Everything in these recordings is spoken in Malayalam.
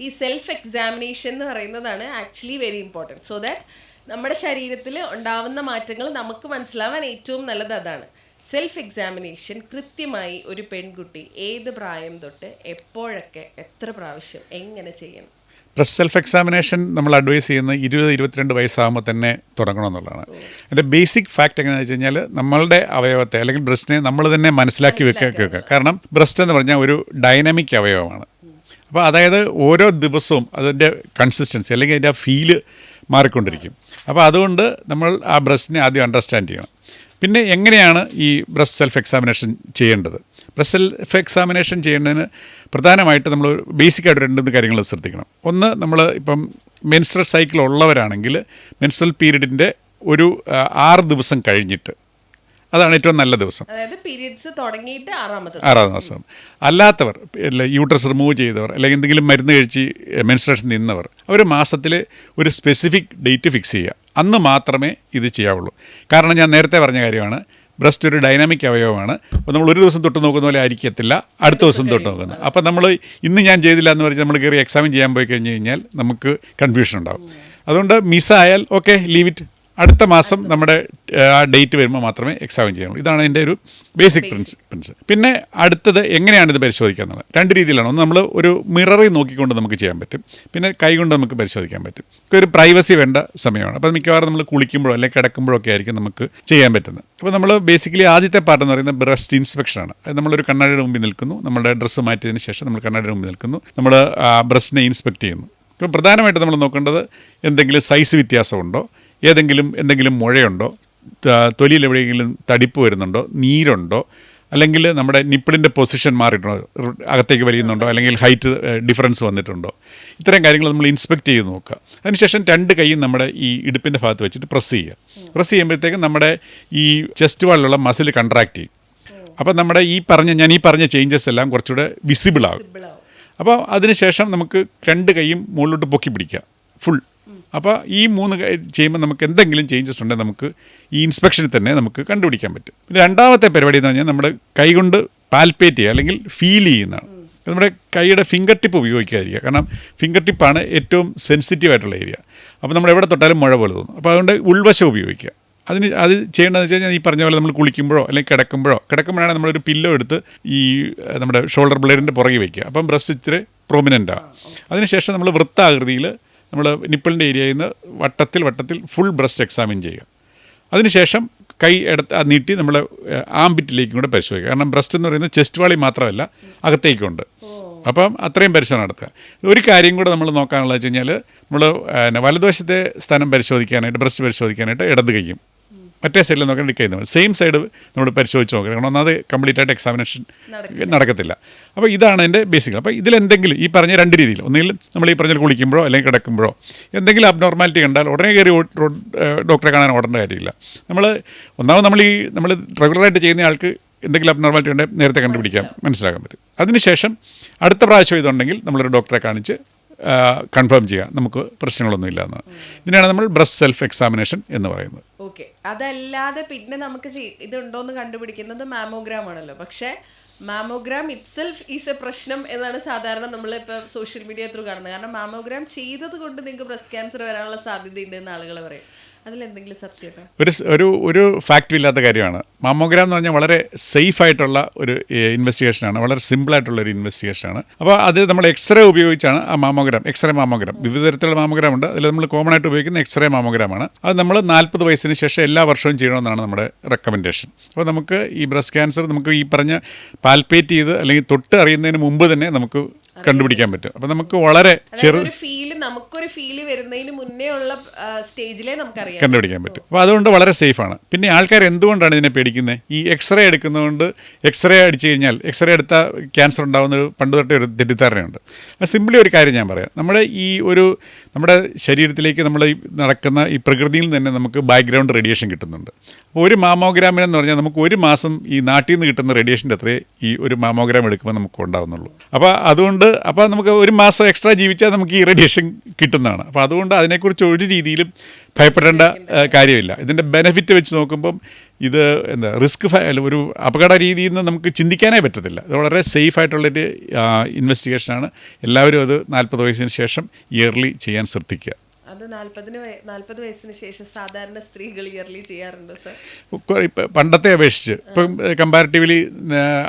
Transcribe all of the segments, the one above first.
ഈ സെൽഫ് എക്സാമിനേഷൻ എന്ന് പറയുന്നതാണ് actually very important. So that നമ്മുടെ ശരീരത്തിൽ ഉണ്ടാവുന്ന മാറ്റങ്ങൾ നമുക്ക് മനസ്സിലാവാൻ ഏറ്റവും നല്ലത് അതാണ്. സെൽഫ് എക്സാമിനേഷൻ കൃത്യമായി ഒരു പെൺകുട്ടി ഏത് പ്രായം തൊട്ട് എപ്പോഴൊക്കെ എത്ര പ്രാവശ്യം എങ്ങനെ ചെയ്യണം? ബ്രസ്റ്റ് സെൽഫ് എക്സാമിനേഷൻ നമ്മൾ അഡ്വൈസ് ചെയ്യുന്നത് 20-22 വയസ്സാകുമ്പോൾ തന്നെ തുടങ്ങണം എന്നുള്ളതാണ്. അതിൻ്റെ ബേസിക് ഫാക്ട് എങ്ങനെയാണെന്ന് വെച്ച് കഴിഞ്ഞാൽ നമ്മളുടെ അവയവത്തെ അല്ലെങ്കിൽ ബ്രസ്റ്റിനെ നമ്മൾ തന്നെ മനസ്സിലാക്കി വെക്കുക. കാരണം ബ്രസ്റ്റ് എന്ന് പറഞ്ഞാൽ ഒരു ഡൈനാമിക് അവയവമാണ്. അപ്പോൾ അതായത് ഓരോ ദിവസവും അതിൻ്റെ കൺസിസ്റ്റൻസി അല്ലെങ്കിൽ അതിൻ്റെ ആ ഫീല് മാറിക്കൊണ്ടിരിക്കും. അപ്പോൾ അതുകൊണ്ട് നമ്മൾ ആ ബ്രസ്റ്റിനെ ആദ്യം അണ്ടർസ്റ്റാൻഡ് ചെയ്യണം. പിന്നെ എങ്ങനെയാണ് ഈ ബ്രസ്റ്റ് സെൽഫ് എക്സാമിനേഷൻ ചെയ്യേണ്ടത്? ബ്രസ്റ്റ് സെൽഫ് എക്സാമിനേഷൻ ചെയ്യേണ്ടതിന് പ്രധാനമായിട്ട് നമ്മൾ ബേസിക്കായിട്ട് 2 കാര്യങ്ങൾ ശ്രദ്ധിക്കണം. ഒന്ന്, നമ്മൾ ഇപ്പം മെൻസ്ട്രൽ സൈക്കിൾ ഉള്ളവരാണെങ്കിൽ മെൻസ്ട്രൽ പീരീഡിൻ്റെ ഒരു 6 ദിവസം കഴിഞ്ഞിട്ട്, അതാണ് ഏറ്റവും നല്ല ദിവസം. അതായത് പീരിയഡ്സ് തുടങ്ങിയിട്ട് 6-ാം ദിവസം. അല്ലാത്തവർ, യൂട്രസ് റിമൂവ് ചെയ്തവർ അല്ലെങ്കിൽ എന്തെങ്കിലും മരുന്ന് കഴിച്ച് മെൻസ്ട്രേഷൻ നിന്നവർ, അവർ മാസത്തിൽ ഒരു സ്പെസിഫിക് ഡേറ്റ് ഫിക്സ് ചെയ്യുക. അന്ന് മാത്രമേ ഇത് ചെയ്യാവുള്ളൂ. കാരണം ഞാൻ നേരത്തെ പറഞ്ഞ കാര്യമാണ്, ബ്രസ്റ്റ് ഒരു ഡൈനാമിക് അവയവമാണ്. അപ്പോൾ നമ്മൾ ഒരു ദിവസം തൊട്ട് നോക്കുന്ന പോലെ ആയിരിക്കത്തില്ല അടുത്ത ദിവസം തൊട്ട് നോക്കുന്നത്. അപ്പോൾ നമ്മൾ ഇന്ന് ഞാൻ ചെയ്തില്ല എന്ന് പറഞ്ഞ് നമ്മൾ കയറി എക്സാമിൻ ചെയ്യാൻ പോയി കഴിഞ്ഞ് കഴിഞ്ഞാൽ നമുക്ക് കൺഫ്യൂഷൻ ഉണ്ടാകും. അതുകൊണ്ട് മിസ്സായാൽ ഓക്കെ, ലീവ് ഇറ്റ്, അടുത്ത മാസം നമ്മുടെ ആ ഡേറ്റ് വരുമ്പോൾ മാത്രമേ എക്സാമിൻ ചെയ്യാവുള്ളൂ. ഇതാണ് എൻ്റെ ഒരു ബേസിക് പ്രിൻസിപ്പിൾസ്. പിന്നെ അടുത്തത് എങ്ങനെയാണ് ഇത് പരിശോധിക്കുക എന്നുള്ളത് 2 രീതിയിലാണ്. ഒന്ന്, നമ്മൾ ഒരു മിററിൽ നോക്കിക്കൊണ്ട് നമുക്ക് ചെയ്യാൻ പറ്റും. പിന്നെ കൈകൊണ്ട് നമുക്ക് പരിശോധിക്കാൻ പറ്റും. ഒരു പ്രൈവസി വേണ്ട സമയമാണ്. അപ്പോൾ മിക്കവാറും നമ്മൾ കുളിക്കുമ്പോഴോ അല്ലെങ്കിൽ കിടക്കുമ്പോഴോ ഒക്കെ ആയിരിക്കും നമുക്ക് ചെയ്യാൻ പറ്റുന്നത്. അപ്പോൾ നമ്മൾ ബേസിക്കലി ആദ്യത്തെ പാർട്ട് എന്ന് പറയുന്നത് ബ്രസ്റ്റ് ഇൻസ്പെക്ഷനാണ്. അത് നമ്മളൊരു കണ്ണാടിയുടെ മുമ്പിൽ നിൽക്കുന്നു, നമ്മുടെ ഡ്രസ്സ് മാറ്റിയതിന് ശേഷം നമ്മൾ കണ്ണാടിയുടെ മുമ്പിൽ നിൽക്കുന്നു, നമ്മൾ ബ്രസ്റ്റിനെ ഇൻസ്പെക്ട് ചെയ്യുന്നു. അപ്പോൾ പ്രധാനമായിട്ട് നമ്മൾ നോക്കേണ്ടത് എന്തെങ്കിലും സൈസ് വ്യത്യാസമുണ്ടോ, എന്തെങ്കിലും മുഴയുണ്ടോ, തൊലിയിൽ എവിടെയെങ്കിലും തടിപ്പ് വരുന്നുണ്ടോ, നീരുണ്ടോ, അല്ലെങ്കിൽ നമ്മുടെ നിപ്പിളിൻ്റെ പൊസിഷൻ മാറിയിട്ടുണ്ടോ, അകത്തേക്ക് വലിയുന്നുണ്ടോ, അല്ലെങ്കിൽ ഹൈറ്റ് ഡിഫറൻസ് വന്നിട്ടുണ്ടോ, ഇത്തരം കാര്യങ്ങൾ നമ്മൾ ഇൻസ്പെക്ട് ചെയ്ത് നോക്കുക. അതിനുശേഷം 2 കൈയും നമ്മുടെ ഈ ഇടുപ്പിൻ്റെ ഭാഗത്ത് വെച്ചിട്ട് പ്രസ് ചെയ്യുക. പ്രസ് ചെയ്യുമ്പോഴത്തേക്കും നമ്മുടെ ഈ ചെസ്റ്റ് വാളിലുള്ള മസിൽ കൺട്രാക്ട് ചെയ്യും. അപ്പോൾ നമ്മുടെ ഞാൻ ഈ പറഞ്ഞ ചേഞ്ചസ് എല്ലാം കുറച്ചുകൂടെ വിസിബിൾ ആകും. അപ്പോൾ അതിനുശേഷം നമുക്ക് 2 കൈയും മുകളിലോട്ട് പൊക്കി പിടിക്കുക ഫുൾ. അപ്പോൾ ഈ 3 ചെയ്യുമ്പോൾ നമുക്ക് എന്തെങ്കിലും ചേഞ്ചസ് ഉണ്ടെങ്കിൽ നമുക്ക് ഈ ഇൻസ്പെക്ഷനിൽ തന്നെ നമുക്ക് കണ്ടുപിടിക്കാൻ പറ്റും. പിന്നെ രണ്ടാമത്തെ പരിപാടി എന്ന് പറഞ്ഞാൽ നമ്മുടെ കൈകൊണ്ട് പാൽപ്പേറ്റ് ചെയ്യുക അല്ലെങ്കിൽ ഫീൽ ചെയ്യുന്നതാണ്. നമ്മുടെ കൈയുടെ ഫിംഗർ ടിപ്പ് ഉപയോഗിക്കാതിരിക്കുക. കാരണം ഫിംഗർ ടിപ്പാണ് ഏറ്റവും സെൻസിറ്റീവ് ആയിട്ടുള്ള ഏരിയ. അപ്പോൾ നമ്മൾ എവിടെ തൊട്ടാലും മുഴ പോലെ തോന്നും. അപ്പോൾ അതുകൊണ്ട് ഉൾവശം ഉപയോഗിക്കുക. അത് ചെയ്യേണ്ടതെന്ന് വെച്ച് കഴിഞ്ഞാൽ ഈ പറഞ്ഞ പോലെ നമ്മൾ കുളിക്കുമ്പോഴോ അല്ലെങ്കിൽ കിടക്കുമ്പോഴാണ് നമ്മളൊരു പില്ലോ എടുത്ത് ഈ നമ്മുടെ ഷോൾഡർ ബ്ലേഡിൻ്റെ പുറകെ വയ്ക്കുക. അപ്പം ബ്രസ്റ്റ് ഇച്ചിരി പ്രൊമിനൻ്റ് ആകും. അതിനുശേഷം നമ്മൾ വൃത്താകൃതിയിൽ നമ്മൾ നിപ്പിളിൻ്റെ ഏരിയയിൽ നിന്ന് വട്ടത്തിൽ ഫുൾ ബ്രസ്റ്റ് എക്സാമിൻ ചെയ്യുക. അതിനുശേഷം കൈ നീട്ടി നമ്മൾ ആംബിറ്റിലേക്കും കൂടെ പരിശോധിക്കുക. കാരണം ബ്രസ്റ്റ് എന്ന് പറയുന്നത് ചെസ്റ്റ് വാളി മാത്രമല്ല, അകത്തേക്കുണ്ട്. അപ്പം അത്രയും പരിശോധന നടത്തുക. ഒരു കാര്യം കൂടെ നമ്മൾ നോക്കാനുള്ളത് വെച്ച് കഴിഞ്ഞാൽ, നമ്മൾ വലതുവശത്തെ സ്ഥാനം പരിശോധിക്കാനായിട്ട്, ബ്രസ്റ്റ് പരിശോധിക്കാനായിട്ട് ഇടത് കൈയും, മറ്റേ സൈഡിൽ നോക്കേണ്ട കൈ സെയിം സൈഡ് നമ്മൾ പരിശോധിച്ച് നോക്കുക. കാരണം ഒന്നാമത് കംപ്ലീറ്റ് ആയിട്ട് എക്സാമിനേഷൻ നടക്കത്തില്ല. അപ്പോൾ ഇതാണ് എൻ്റെ ബേസിക്. അപ്പോൾ ഇതിലെന്തെങ്കിലും ഈ പറഞ്ഞ 2 രീതിയിൽ, ഒന്നുകിൽ നമ്മൾ ഈ പറഞ്ഞ കുളിക്കുമ്പോഴോ അല്ലെങ്കിൽ കിടക്കുമ്പോഴോ എന്തെങ്കിലും അബ്നോർമാലിറ്റി കണ്ടാൽ ഉടനെ കയറി ഡോക്ടറെ കാണാൻ ഓടേണ്ട കാര്യമില്ല. നമ്മൾ റെഗുലറായിട്ട് ചെയ്യുന്ന ആൾക്ക് എന്തെങ്കിലും അബ്നോർമാലിറ്റി ഉണ്ടെങ്കിൽ നേരത്തെ കണ്ടുപിടിക്കാൻ മനസ്സിലാക്കാൻ പറ്റും. അതിനുശേഷം അടുത്ത പ്രാവശ്യം ഇതുണ്ടെങ്കിൽ നമ്മളൊരു ഡോക്ടറെ കാണിച്ച് കൺഫേം ചെയ്യുക നമുക്ക് പ്രശ്നങ്ങളൊന്നും ഇല്ല എന്ന്. ഇതിനാണ് നമ്മൾ ബ്രസ്റ്റ് സെൽഫ് എക്സാമിനേഷൻ എന്ന് പറയുന്നത്. ഓക്കെ, അതല്ലാതെ പിന്നെ നമുക്ക് ഇതുണ്ടോയെന്ന് കണ്ടുപിടിക്കുന്നത് മാമോഗ്രാം ആണല്ലോ. പക്ഷേ മാമോഗ്രാം ഇറ്റ്സെൽഫ് ഈസ് എ പ്രശ്നം എന്നാണ് സാധാരണ നമ്മളിപ്പോൾ സോഷ്യൽ മീഡിയ ത്രൂ കാണുന്നത്. കാരണം മാമോഗ്രാം ചെയ്തത് കൊണ്ട് നിങ്ങൾക്ക് ബ്രസ്റ്റ് ക്യാൻസർ വരാനുള്ള സാധ്യതയുണ്ട് എന്ന് ആളുകൾ പറയും. അതിലെന്തെങ്കിലും സത്യത? ഒരു ഫാക്റ്റും ഇല്ലാത്ത കാര്യമാണ്. മാമോഗ്രാം എന്ന് പറഞ്ഞാൽ വളരെ സേഫായിട്ടുള്ള ഒരു ഇൻവെസ്റ്റിഗേഷനാണ്, വളരെ സിമ്പിളായിട്ടുള്ളൊരു ഇൻവെസ്റ്റിഗേഷനാണ്. അപ്പോൾ അത് നമ്മൾ എക്സ്റേ ഉപയോഗിച്ചാണ് ആ എക്സ്റേ മാമോഗ്രാം, വിവിധ തരത്തിലുള്ള മാമോഗ്രാം ഉണ്ട്. അതിൽ നമ്മൾ കോമൺ ആയിട്ട് ഉപയോഗിക്കുന്ന എക്സ്റേ മാമോഗ്രാമാണ്. അത് നമ്മൾ 40 വയസ്സിന് ശേഷം എല്ലാ വർഷവും ചെയ്യണമെന്നാണ് നമ്മുടെ റെക്കമെൻഡേഷൻ. അപ്പോൾ നമുക്ക് ഈ ബ്രസ്റ്റ് ക്യാൻസർ നമുക്ക് ഈ പറഞ്ഞ പാൽപ്പേറ്റ് ചെയ്ത് അല്ലെങ്കിൽ തൊട്ട് അറിയുന്നതിന് മുമ്പ് തന്നെ നമുക്ക് കണ്ടുപിടിക്കാൻ പറ്റും. അപ്പോൾ നമുക്ക് വളരെ നമുക്കൊരു ഫീല് വരുന്നതിന് മുന്നേ ഉള്ള സ്റ്റേജിലേ നമുക്കറിയാം കണ്ടുപിടിക്കാൻ പറ്റും. അപ്പോൾ അതുകൊണ്ട് വളരെ സേഫാണ്. പിന്നെ ആൾക്കാർ എന്തുകൊണ്ടാണ് ഇതിനെ പേടിക്കുന്നത്? ഈ എക്സ്റേ എടുക്കുന്നതുകൊണ്ട് എക്സ്റേ അടിച്ചു കഴിഞ്ഞാൽ എക്സ്റേ എടുത്താൽ ക്യാൻസർ ഉണ്ടാകുന്നൊരു പണ്ട് തൊട്ടേ ഒരു തെറ്റിദ്ധാരണയുണ്ട്. സിംപിളി ഒരു കാര്യം ഞാൻ പറയാം. നമ്മുടെ ശരീരത്തിലേക്ക് നമ്മൾ നടക്കുന്ന ഈ പ്രകൃതിയിൽ നിന്ന് തന്നെ നമുക്ക് ബാക്ക്ഗ്രൗണ്ട് റേഡിയേഷൻ കിട്ടുന്നുണ്ട്. അപ്പോൾ ഒരു മാമോഗ്രാമിനെന്ന് പറഞ്ഞാൽ നമുക്ക് ഒരു മാസം ഈ നാട്ടിൽ നിന്ന് കിട്ടുന്ന റേഡിയേഷൻ്റെ അത്രേ ഈ ഒരു മാമോഗ്രാം എടുക്കുമ്പോൾ നമുക്ക് ഉണ്ടാകുന്നുള്ളൂ. അപ്പോൾ അതുകൊണ്ട് നമുക്ക് ഒരു മാസം എക്സ്ട്രാ ജീവിച്ചാൽ നമുക്ക് ഈ റേഡിയേഷൻ കിട്ടുന്നതാണ്. അപ്പോൾ അതുകൊണ്ട് അതിനെക്കുറിച്ച് ഒരു രീതിയിലും ഭയപ്പെടേണ്ട കാര്യമില്ല. ഇതിൻ്റെ ബെനിഫിറ്റ് വെച്ച് നോക്കുമ്പം ഇത് റിസ്ക് ഒരു അപകട രീതിയിൽ നിന്ന് നമുക്ക് ചിന്തിക്കാനേ പറ്റത്തില്ല. ഇത് വളരെ സേഫ് ആയിട്ടുള്ളൊരു ഇൻവെസ്റ്റിഗേഷനാണ്. എല്ലാവരും അത് 40 വയസ്സിന് ശേഷം ഇയർലി ചെയ്യാൻ ശ്രദ്ധിക്കുക. അത് 40 വയസ്സിന് ശേഷം സാധാരണ സ്ത്രീകൾ ഇയർലി ചെയ്യാറുണ്ടോ സർ? ഇപ്പം പണ്ടത്തെ അപേക്ഷിച്ച് ഇപ്പം കമ്പാരിറ്റീവ്ലി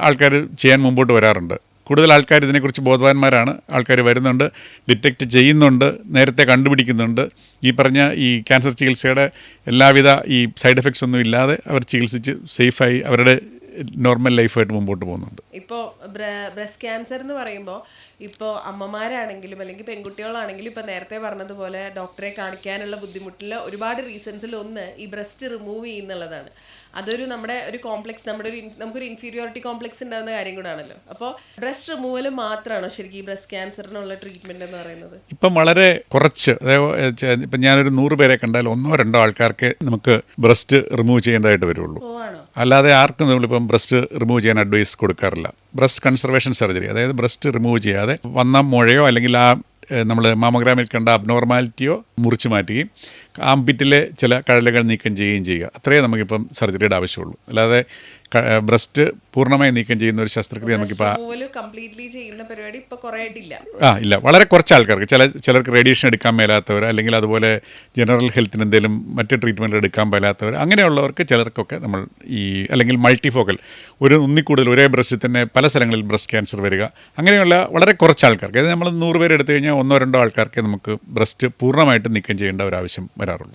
ആൾക്കാർ ചെയ്യാൻ മുമ്പോട്ട് വരാറുണ്ട്. കൂടുതൽ ആൾക്കാർ ഇതിനെക്കുറിച്ച് ബോധവാന്മാരാണ്. ആൾക്കാർ വരുന്നുണ്ട്, ഡിറ്റക്റ്റ് ചെയ്യുന്നുണ്ട്, നേരത്തെ കണ്ടുപിടിക്കുന്നുണ്ട്. ഈ പറഞ്ഞ ഈ ക്യാൻസർ ചികിത്സയുടെ എല്ലാവിധ ഈ സൈഡ് എഫക്ട്സ് ഒന്നും ഇല്ലാതെ അവർ ചികിത്സിച്ച് സേഫായി അവരുടെ നോർമൽ ലൈഫായിട്ട് മുമ്പോട്ട് പോകുന്നുണ്ട്. ഇപ്പോൾ ബ്രസ്റ്റ് ക്യാൻസർ എന്ന് പറയുമ്പോൾ ഇപ്പോൾ അമ്മമാരാണെങ്കിലും അല്ലെങ്കിൽ പെൺകുട്ടികളാണെങ്കിലും ഇപ്പോൾ നേരത്തെ പറഞ്ഞതുപോലെ ഡോക്ടറെ കാണിക്കാനുള്ള ബുദ്ധിമുട്ടിൽ ഒരുപാട് റീസൺസിൽ ഒന്ന് ഈ ബ്രസ്റ്റ് റിമൂവ് ചെയ്യുന്നുള്ളതാണ്. അതൊരു നമ്മുടെ ഒരു കോംപ്ലക്സ്, നമുക്കൊരു ഇൻഫീരിയോറിറ്റി കോംപ്ലക്സ് ഉണ്ടാകുന്ന കാര്യം കൂടാണല്ലോ. അപ്പോൾ ബ്രസ്റ്റ് റിമൂവൽ മാത്രമാണോ ശരിക്കും ഈ ബ്രസ്റ്റ് ക്യാൻസറിനുള്ള ട്രീറ്റ്മെൻറ്റ് എന്ന് പറയുന്നത്? ഇപ്പം വളരെ കുറച്ച്, അതായത് ഇപ്പം ഞാനൊരു 100 പേരെ കണ്ടാൽ 1-2 ആൾക്കാർക്ക് നമുക്ക് ബ്രസ്റ്റ് റിമൂവ് ചെയ്യേണ്ടതായിട്ട് വരുള്ളൂ. അല്ലാതെ ആർക്കും നമ്മളിപ്പം ബ്രസ്റ്റ് റിമൂവ് ചെയ്യാൻ അഡ്വൈസ് കൊടുക്കാറില്ല. ബ്രസ്റ്റ് കൺസർവേഷൻ സർജറി, അതായത് ബ്രസ്റ്റ് റിമൂവ് ചെയ്യാതെ വന്ന മുഴയോ അല്ലെങ്കിൽ ആ നമ്മൾ മാമോഗ്രാമിൽ കണ്ട അബ്നോർമാലിറ്റിയോ മുറിച്ച് മാറ്റുകയും ആംപിറ്റിലെ ചില കഴലുകൾ നീക്കം ചെയ്യുകയും ചെയ്യുക. അത്രയേ നമുക്കിപ്പം സർജറിയുടെ ആവശ്യമുള്ളൂ. അല്ലാതെ ബ്രസ്റ്റ് പൂർണ്ണമായി നീക്കം ചെയ്യുന്ന ഒരു ശസ്ത്രക്രിയ നമുക്കിപ്പോൾ കംപ്ലീറ്റ്ലി ചെയ്യുന്ന പരിപാടി ഇപ്പോൾ കുറേ ആയിട്ടില്ല. ഇല്ല, വളരെ കുറച്ച് ആൾക്കാർക്ക്, ചിലർക്ക് റേഡിയേഷൻ എടുക്കാൻ മേലാത്തവർ, അല്ലെങ്കിൽ അതുപോലെ ജനറൽ ഹെൽത്തിന് എന്തെങ്കിലും മറ്റ് ട്രീറ്റ്മെൻറ്റ് എടുക്കാൻ മേലാത്തവർ, അങ്ങനെയുള്ളവർക്ക് ചിലർക്കൊക്കെ നമ്മൾ അല്ലെങ്കിൽ മൾട്ടിഫോക്കൽ ഒന്നിക്കൂടുതൽ ഒരേ ബ്രസ്റ്റിൽ തന്നെ പല സ്ഥലങ്ങളിൽ ബ്രസ്റ്റ് ക്യാൻസർ വരിക, അങ്ങനെയുള്ള വളരെ കുറച്ച് ആൾക്കാർക്ക്, അതായത് നമ്മൾ 100 പേര് എടുത്തു കഴിഞ്ഞാൽ 1-2 ആൾക്കാർക്ക് നമുക്ക് ബ്രസ്റ്റ് പൂർണ്ണമായിട്ട് നീക്കം ചെയ്യേണ്ട ഒരു ആവശ്യം വരാറുള്ളൂ.